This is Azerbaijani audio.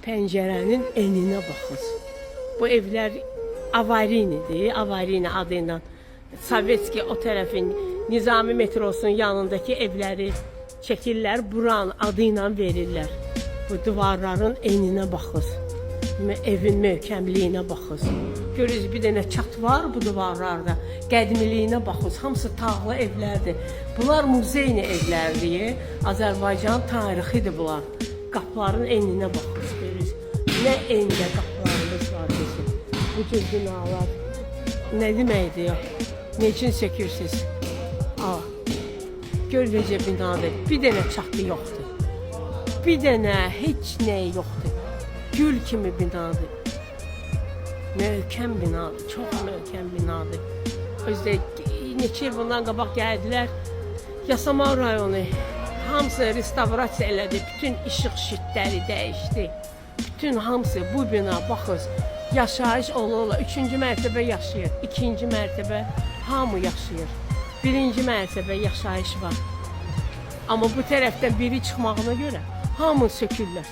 Pəncərənin eninə baxır. Bu evlər avarinidir, avarini adıyla. Sovetski o tərəfin Nizami metrosunun yanındakı evləri çəkirlər, buranın adıyla verirlər. Bu divarların eninə baxır. Evin möhkəmliyinə baxır. Görürüz bir dənə çat var bu divarlarda. Qədimliyinə baxır. Hamısı tağlı evlərdir. Bunlar muzeyni evlərdir. Azərbaycan tarixidir bunlar. Qapıların eninə baxır. Görürüz. Nə enində qapılarımız var bizim. Bu cür binalar. Nə deməkdir ya? Ne için sökürsünüz? Gör necə binadır. Bir dənə çatı yoxdur. Bir dənə heç nə yoxdur. Gül kimi binadır. Möhkəm binadır. Çox möhkəm binadır. Özdə neçə il bundan qabaq gəldilər. Yasamal rayonu hamısı restavrasiya elədi. Bütün işıq şitləri dəyişdi. Bütün hamısı bu bina baxız. Yaşayış ola-ola 3-cü mərtəbə yaşayır. 2-ci mərtəbə hamı yaşayır. 1-ci mərtəbə yaşayış var. Amma bu tərəfdən biri çıxmağına görə hamı sökürlər.